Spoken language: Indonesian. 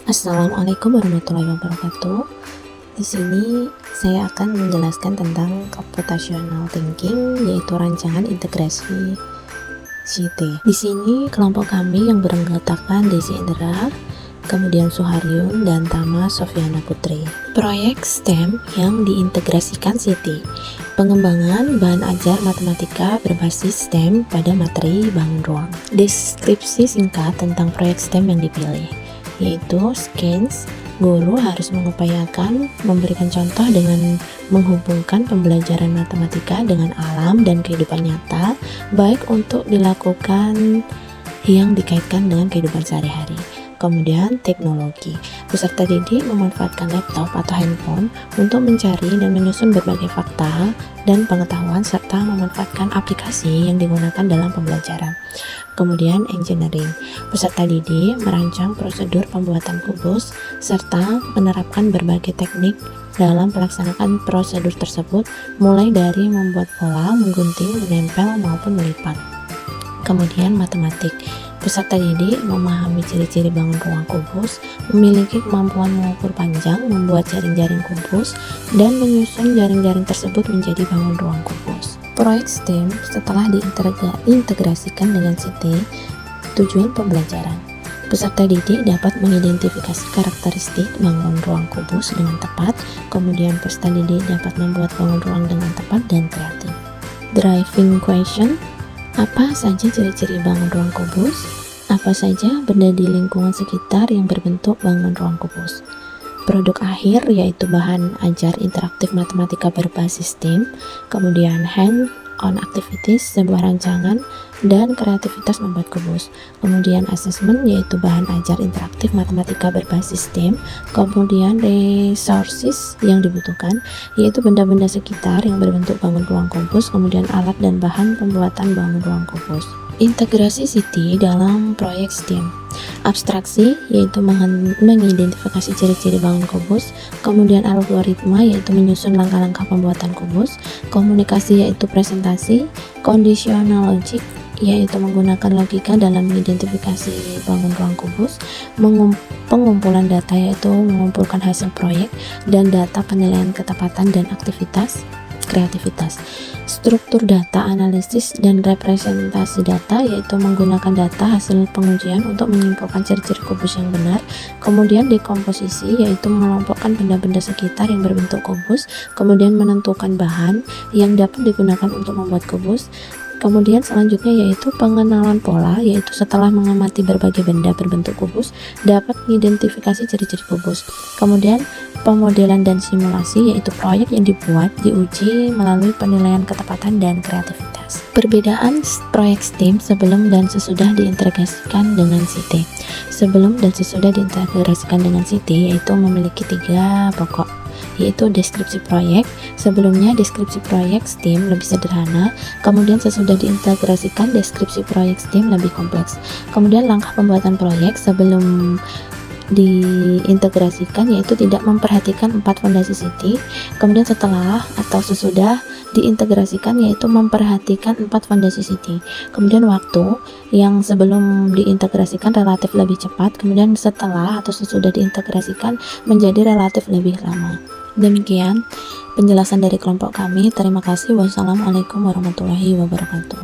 Assalamualaikum warahmatullahi wabarakatuh. Di sini saya akan menjelaskan tentang computational thinking, yaitu rancangan integrasi CT. Di sini kelompok kami yang beranggotakan Desi Indra, kemudian Suharyun dan Tama Sofiana Putri. Proyek STEM yang diintegrasikan CT. Pengembangan bahan ajar matematika berbasis STEM pada materi bangun ruang. Deskripsi singkat tentang proyek STEM yang dipilih, yaitu SCANS. Guru harus mengupayakan memberikan contoh dengan menghubungkan pembelajaran matematika dengan alam dan kehidupan nyata, baik untuk dilakukan yang dikaitkan dengan kehidupan sehari-hari. Kemudian teknologi, peserta didik memanfaatkan laptop atau handphone untuk mencari dan menyusun berbagai fakta dan pengetahuan serta memanfaatkan aplikasi yang digunakan dalam pembelajaran. Kemudian engineering, peserta didik merancang prosedur pembuatan kubus serta menerapkan berbagai teknik dalam pelaksanaan prosedur tersebut, mulai dari membuat pola, menggunting, menempel maupun melipat. Kemudian matematik, peserta didik memahami ciri-ciri bangun ruang kubus, memiliki kemampuan mengukur panjang, membuat jaring-jaring kubus, dan menyusun jaring-jaring tersebut menjadi bangun ruang kubus. Proyek STEM setelah diintegrasikan dengan CT, tujuan pembelajaran. Peserta didik dapat mengidentifikasi karakteristik bangun ruang kubus dengan tepat, kemudian peserta didik dapat membuat bangun ruang dengan tepat dan kreatif. Driving question, apa saja ciri-ciri bangun ruang kubus? Apa saja benda di lingkungan sekitar yang berbentuk bangun ruang kubus? Produk akhir yaitu bahan ajar interaktif matematika berbasis STEM, kemudian hand-on activities, sebuah rancangan, dan kreativitas membuat kubus. Kemudian assessment yaitu bahan ajar interaktif matematika berbasis STEM, kemudian resources yang dibutuhkan yaitu benda-benda sekitar yang berbentuk bangun ruang kubus, kemudian alat dan bahan pembuatan bangun ruang kubus. Integrasi CT dalam proyek STEM. Abstraksi yaitu mengidentifikasi ciri-ciri bangun kubus, kemudian algoritma yaitu menyusun langkah-langkah pembuatan kubus, komunikasi yaitu presentasi, conditional logic yaitu menggunakan logika dalam mengidentifikasi bangun ruang kubus, pengumpulan data yaitu mengumpulkan hasil proyek dan data penilaian ketepatan dan aktivitas kreativitas. Struktur data, analisis, dan representasi data yaitu menggunakan data hasil pengujian untuk menyimpulkan ciri-ciri kubus yang benar. Kemudian dekomposisi yaitu mengelompokkan benda-benda sekitar yang berbentuk kubus, kemudian menentukan bahan yang dapat digunakan untuk membuat kubus. Kemudian selanjutnya yaitu pengenalan pola, yaitu setelah mengamati berbagai benda berbentuk kubus dapat mengidentifikasi ciri-ciri kubus. Kemudian pemodelan dan simulasi yaitu proyek yang dibuat, diuji melalui penilaian ketepatan dan kreativitas. Perbedaan proyek STEM sebelum dan sesudah diintegrasikan dengan CT. Sebelum dan sesudah diintegrasikan dengan CT yaitu memiliki 3 pokok, yaitu deskripsi proyek. Sebelumnya deskripsi proyek STEM lebih sederhana, kemudian sesudah diintegrasikan deskripsi proyek STEM lebih kompleks. Kemudian langkah pembuatan proyek sebelum diintegrasikan yaitu tidak memperhatikan 4 fondasi CT, kemudian setelah atau sesudah diintegrasikan yaitu memperhatikan 4 fondasi CT. Kemudian waktu yang sebelum diintegrasikan relatif lebih cepat, kemudian setelah atau sesudah diintegrasikan menjadi relatif lebih lama. Demikian penjelasan dari kelompok kami. Terima kasih. Wassalamualaikum warahmatullahi wabarakatuh.